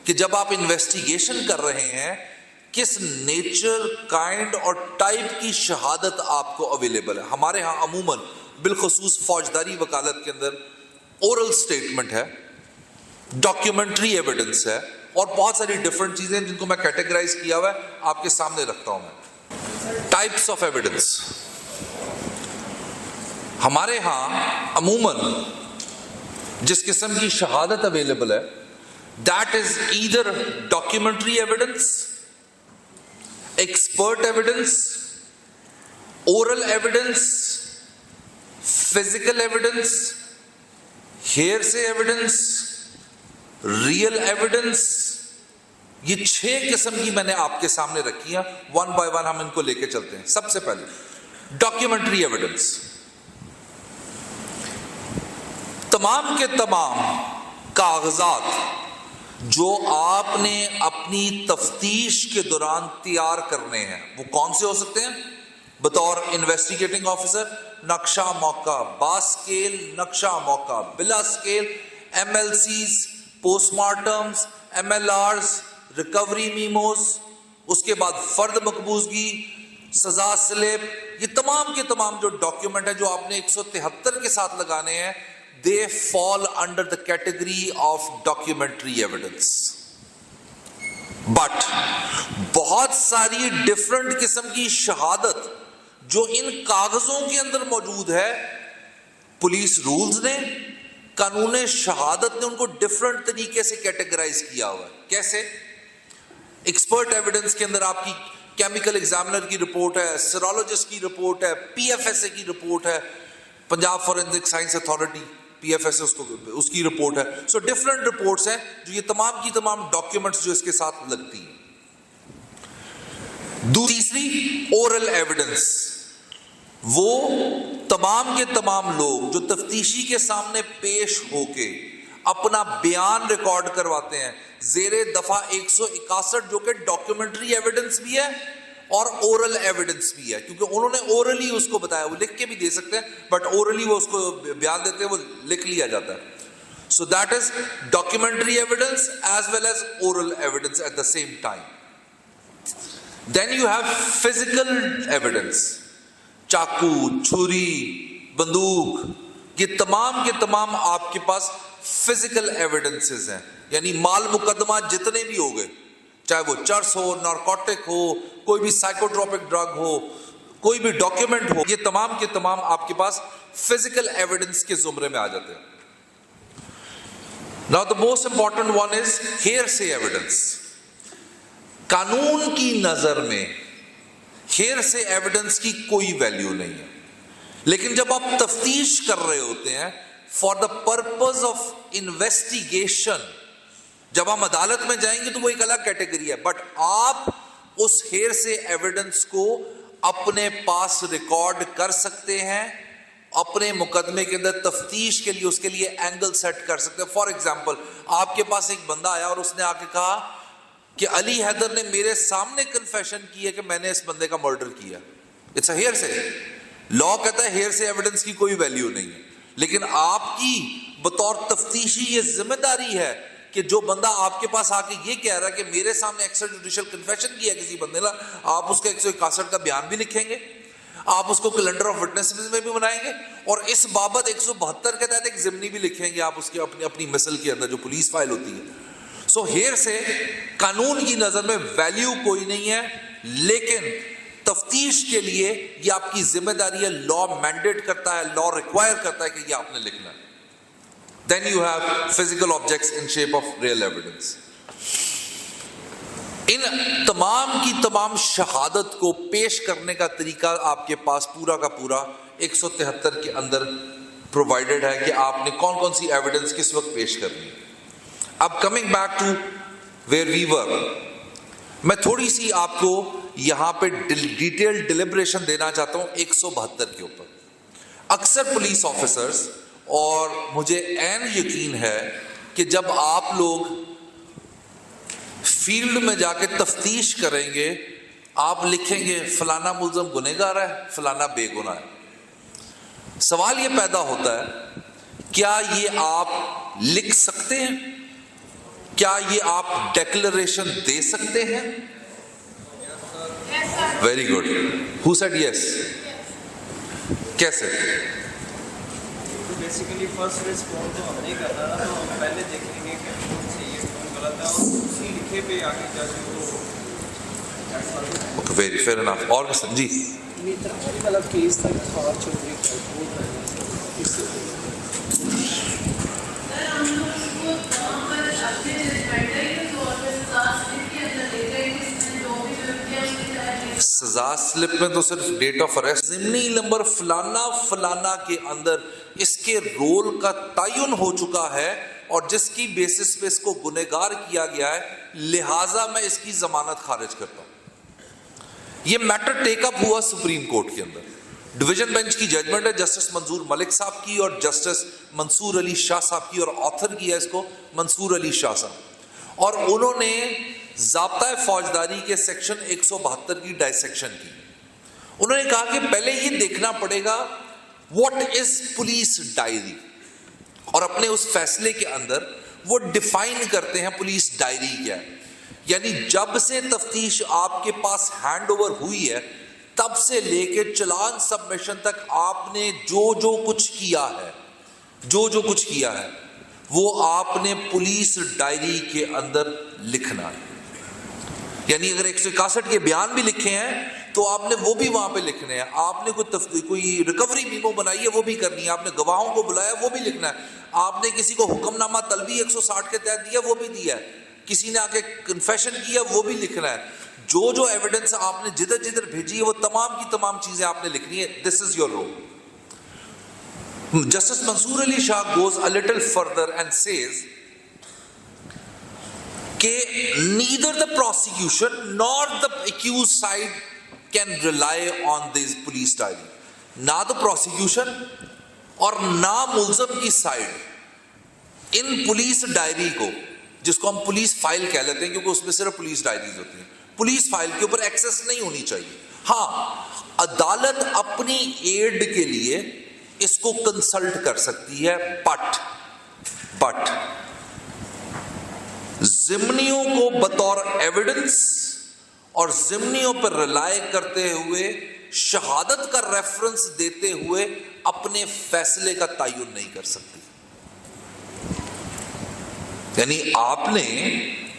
کہ جب آپ انویسٹیگیشن کر رہے ہیں کس نیچر، کائنڈ اور ٹائپ کی شہادت آپ کو اویلیبل ہے. ہمارے ہاں عموماً بالخصوص فوجداری وکالت کے اندر اورل سٹیٹمنٹ ہے، ڈاکیومنٹری ایویڈنس ہے، اور بہت ساری ڈفرنٹ چیزیں جن کو میں کیٹیگرائز کیا ہوا ہے آپ کے سامنے رکھتا ہوں. میں ٹائپس آف ایویڈنس ہمارے ہاں عموماً جس قسم کی شہادت اویلیبل ہے that is either documentary evidence, expert evidence, oral evidence, physical evidence, hearsay evidence, real evidence. یہ 6 قسم کی میں نے آپ کے سامنے رکھی ہیں. ون بائی ون ہم ان کو لے کے چلتے ہیں. سب سے پہلے ڈاکیومنٹری ایویڈنس. تمام کے تمام کاغذات جو آپ نے اپنی تفتیش کے دوران تیار کرنے ہیں وہ کون سے ہو سکتے ہیں؟ بطور انویسٹیگیٹنگ آفیسر نقشہ موقع، باسکیل نقشہ موقع، بلا scale M L Cs, post mortems, M L Rs, recovery memos, اس کے بعد فرد مقبوضگی، سزا سلپ. یہ تمام کے تمام جو ڈاکیومنٹ ہیں جو آپ نے 173 کے ساتھ لگانے ہیں they fall under the category of documentary evidence. But بہت ساری ڈفرنٹ قسم کی شہادت جو ان کاغذوں کے اندر موجود ہے، پولیس رولز نے، قانون شہادت نے ان کو ڈفرنٹ طریقے سے کیٹیگرائز کیا ہوا ہے. کیسے؟ ایکسپرٹ ایویڈنس کے اندر آپ کی کیمیکل ایگزامنر کی رپورٹ ہے، سیرولوجسٹ کی رپورٹ ہے، پی ایف ایس اے کی رپورٹ ہے، Punjab forensic science authority P F S اس کی رپورٹ ہے. سو ڈفرنٹ رپورٹس ہیں جو یہ تمام کی تمام ڈاکیومنٹس جو اس کے ساتھ لگتی ہیں. تیسری اورل ایویڈنس، وہ تمام کے تمام لوگ جو تفتیشی کے سامنے پیش ہو کے اپنا بیان ریکارڈ کرواتے ہیں زیر دفعہ 161 جو کہ ڈاکیومنٹری ایویڈنس بھی ہے اور اورل ایویڈنس بھی ہے، کیونکہ انہوں نے اورلی اس کو بتایا. وہ لکھ کے بھی دے سکتے ہیں بٹ اورلی وہ اس کو بیان دیتے ہیں، وہ لکھ لیا جاتا ہے. So that is documentary evidence as well as oral evidence at the same time. Then you have physical evidence. چاقو، چھری، بندوق، یہ تمام کے تمام آپ کے پاس فزیکل ایویڈنسز ہیں. یعنی مال مقدمات جتنے بھی ہو گئے، چاہے وہ چرس ہو، نارکوٹک ہو، کوئی بھی سائیکوٹروپک ڈرگ ہو، کوئی بھی ڈاکیومنٹ ہو، یہ تمام کے تمام آپ کے پاس فزیکل ایویڈنس کے زمرے میں آ جاتے ہیں. Now the most important one is hearsay evidence. قانون کی نظر میں hearsay evidence کی کوئی ویلیو نہیں ہے، لیکن جب آپ تفتیش کر رہے ہوتے ہیں for the purpose of investigation، جب ہم عدالت میں جائیں گے تو وہ ایک الگ کیٹیگری ہے، بٹ آپ اس hearsay ایویڈنس کو اپنے پاس ریکارڈ کر سکتے ہیں، اپنے مقدمے کے اندر تفتیش کے لیے اس کے لیے اینگل سیٹ کر سکتے ہیں. فار ایگزامپل آپ کے پاس ایک بندہ آیا اور اس نے آ کے کہا کہ علی حیدر نے میرے سامنے کنفیشن کی ہے کہ میں نے اس بندے کا مرڈر کیا. It's a hearsay. لا کہتا ہے hearsay ایویڈنس کی کوئی ویلیو نہیں ہے، لیکن آپ کی بطور تفتیشی یہ ذمہ داری ہے کہ جو بندہ آپ کے پاس آ کے یہ کہہ رہا ہے کہ میرے سامنے ایکسٹرا جوڈیشل کنفیشن کیا کسی بندے نے، آپ اس کا 161 کا بیان بھی لکھیں گے، آپ اس کو کیلنڈر آف وٹنسز میں بھی بنائیں گے، اور اس بابت 172 کے تحت ایک ضمنی بھی لکھیں گے آپ اس کی اپنی مثل کے اندر جو پولیس فائل ہوتی ہے. سو hearsay قانون کی نظر میں ویلیو کوئی نہیں ہے، لیکن تفتیش کے لیے یہ آپ کی ذمہ داری ہے. لا مینڈیٹ کرتا ہے، لا ریکوائر کرتا ہے کہ یہ آپ نے لکھنا ہے. Then you have physical objects in shape of real evidence. ان تمام کی تمام شہادت کو پیش کرنے کا طریقہ آپ کے پاس پورا کا پورا 173 کے اندر پرووائڈڈ ہے کہ آپ نے کون کون سی ایویڈنس کس وقت پیش کرنی ہے. اب coming back to where we were, میں تھوڑی سی آپ کو یہاں پہ ڈیٹیل ڈیلیبریشن دینا چاہتا ہوں 172 کے اوپر. اکثر پولیس آفیسرز، اور مجھے عین یقین ہے کہ جب آپ لوگ فیلڈ میں جا کے تفتیش کریں گے آپ لکھیں گے فلانا ملزم گنہگار ہے، فلانا بے گناہ ہے. سوال یہ پیدا ہوتا ہے کیا یہ آپ لکھ سکتے ہیں؟ کیا یہ آپ ڈیکلریشن دے سکتے ہیں؟ Very good. Who said yes? کیسے؟ بیسیکلی فرسٹ ریسپونس تو ہم نہیں کرنا نا، تو ہم پہلے دیکھیں گے کہ کون صحیح ہے کون غلط ہے اور اسی لکھے پہ آگے جا کے وہ ویری فیئر انف. اور جی مطلب کیس تک خواہ چودھری سزا سلپ میں تو صرف ڈیٹ آف اریسٹ، ضمنی نمبر فلانا فلانا کے اندر اس کے رول کا تعین ہو چکا ہے اور جس کی بیسس پہ اس کو گنہگار کیا گیا ہے، لہٰذا میں اس کی ضمانت خارج کرتا ہوں. یہ میٹر ٹیک اپ ہوا سپریم کورٹ کے اندر. ڈویژن بینچ کی ججمنٹ ہے جسٹس منظور ملک صاحب کی اور جسٹس منصور علی شاہ صاحب کی، اور آتھر کیا اس کو منصور علی شاہ صاحب. اور انہوں نے ضابطۂ فوجداری کے سیکشن 172 کی ڈائسیکشن کی. انہوں نے کہا کہ پہلے یہ دیکھنا پڑے گا واٹ از پولیس ڈائری، اور اپنے اس فیصلے کے اندر وہ ڈیفائن کرتے ہیں پولیس ڈائری کیا ہے. یعنی جب سے تفتیش آپ کے پاس ہینڈ اوور ہوئی ہے تب سے لے کے چلان سبمیشن تک آپ نے جو کچھ کیا ہے، جو کچھ کیا ہے وہ آپ نے پولیس ڈائری کے اندر لکھنا ہے. یعنی اگر 161 کے بیان بھی لکھے ہیں تو آپ نے وہ بھی وہاں پہ لکھنے ہیں. آپ نے کوئی ریکوری میمو بنائی ہے وہ بھی کرنی ہے. آپ نے گواہوں کو بلایا وہ بھی لکھنا ہے. آپ نے کسی کو حکم نامہ طلبی 160 کے تحت دیا وہ بھی دیا ہے. کسی نے آ کے کنفیشن کیا وہ بھی لکھنا ہے. جو ایویڈنس آپ نے جدھر بھیجی ہے وہ تمام کی تمام چیزیں آپ نے لکھنی ہے. This is your rule. Justice Mansoor Ali Shah goes a little further and says کہ neither the prosecution nor the accused side can rely on this police diary. نہ تو پروسیکیوشن اور نہ ملزم کی سائڈ ان پولیس ڈائری کو، جس کو ہم پولیس فائل کہہ لیتے ہیں کیونکہ اس میں صرف پولیس ڈائریز ہوتی ہیں، پولیس فائل کے اوپر ایکسس نہیں ہونی چاہیے. ہاں عدالت اپنی ایڈ کے لیے اس کو کنسلٹ کر سکتی ہے، بٹ ضمنیوں کو بطور ایویڈنس اور ضمنیوں پر ریلائے کرتے ہوئے، شہادت کا ریفرنس دیتے ہوئے اپنے فیصلے کا تعین نہیں کر سکتی. یعنی آپ نے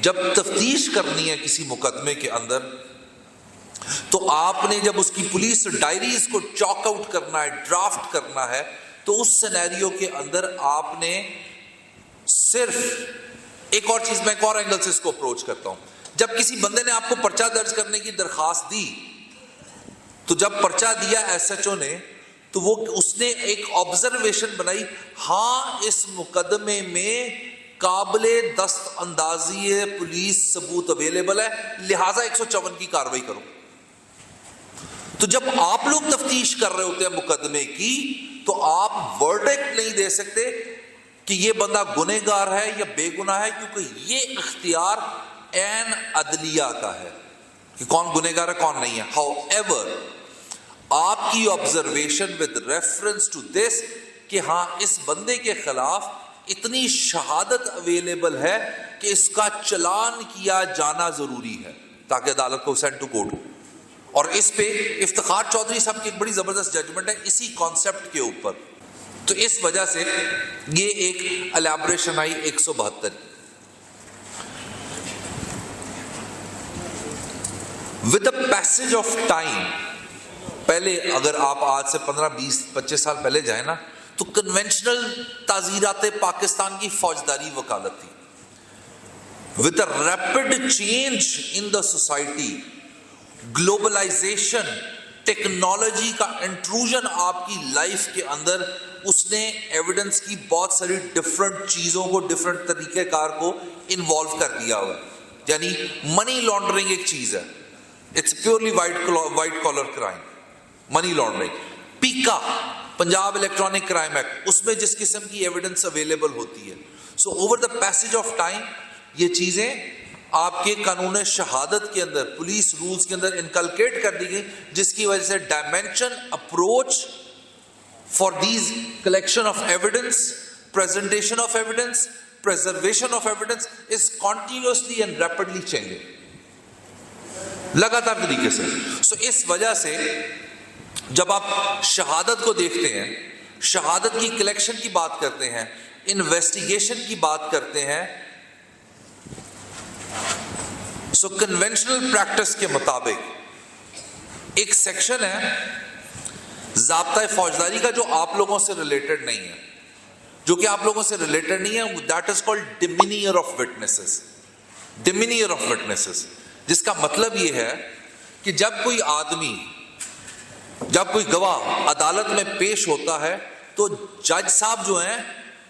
جب تفتیش کرنی ہے کسی مقدمے کے اندر تو آپ نے جب اس کی پولیس ڈائریز کو چاک آؤٹ کرنا ہے، ڈرافٹ کرنا ہے، تو اس سینیریو کے اندر آپ نے صرف ایک اور چیز، میں ایک اور اینگل سے اس کو اپروچ کرتا ہوں. جب کسی بندے نے آپ کو پرچہ درج کرنے کی درخواست دی تو جب پرچہ دیا ایس ایچ او نے تو وہ اس نے ایک آبزرویشن بنائی، ہاں اس مقدمے میں قابل دست اندازی پولیس ثبوت اویلیبل ہے، لہٰذا 154 کی کاروائی کرو. تو جب آپ لوگ تفتیش کر رہے ہوتے ہیں مقدمے کی تو آپ ورڈکٹ نہیں دے سکتے کہ یہ بندہ گنہگار ہے یا بے گناہ ہے، کیونکہ یہ اختیار عین عدلیہ کا ہے کہ کون گنہگار ہے کون نہیں ہے. ہاؤ ایور آپ کی observation with reference to this کہ ہاں اس بندے کے خلاف اتنی شہادت اویلیبل ہے کہ اس کا چلان کیا جانا ضروری ہے تاکہ عدالت کو سینڈ ٹو کورٹ. اور اس پہ افتخار چودھری صاحب کی ایک بڑی زبردست ججمنٹ ہے اسی کانسیپٹ کے اوپر. تو اس وجہ سے یہ ایک الیبریشن آئی 172. With the passage of time, پہلے اگر آپ آج سے 15 20 25 سال پہلے جائیں نا تو کنونشنل تعزیرات پاکستان کی فوجداری وکالت تھی. With the rapid change in the society, globalization, technology کا انٹروژن آپ کی لائف کے اندر، اس نے ایویڈنس کی بہت ساری ڈفرنٹ چیزوں کو، ڈفرنٹ طریقہ کار کو انوالو کر دیا ہوا. یعنی منی لانڈرنگ ایک چیز ہے، it's purely white collar crime, money laundering. PECA Punjab electronic crime act, اس میں جس قسم کی ایویڈنس اویلیبل ہوتی ہے. So over the passage of time یہ چیزیں آپ کے قانون شہادت کے اندر، پولیس رولز کے اندر انکلکیٹ کر دی گئی، جس کی وجہ سے dimension, approach for these collection of evidence, presentation of evidence, preservation of evidence is continuously and rapidly changing, لگاتار طریقے سے. سو اس وجہ سے جب آپ شہادت کو دیکھتے ہیں, شہادت کی کلیکشن کی بات کرتے ہیں, انویسٹیگیشن کی بات کرتے ہیں, سو کنونشنل پریکٹس کے مطابق ایک سیکشن ہے ضابطۂ فوجداری کا جو آپ لوگوں سے ریلیٹڈ نہیں ہے, جو کہ آپ لوگوں سے ریلیٹڈ نہیں ہے, that is called demeanour of witnesses. Demeanour of witnesses جس کا مطلب یہ ہے کہ جب کوئی آدمی, جب کوئی گواہ عدالت میں پیش ہوتا ہے تو جج صاحب جو ہیں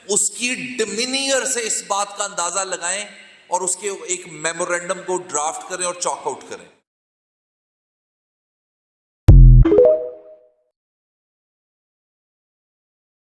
اس کی ڈیمینیئر سے اس بات کا اندازہ لگائیں اور اس کے ایک میمورینڈم کو ڈرافٹ کریں اور چاک آؤٹ کریں.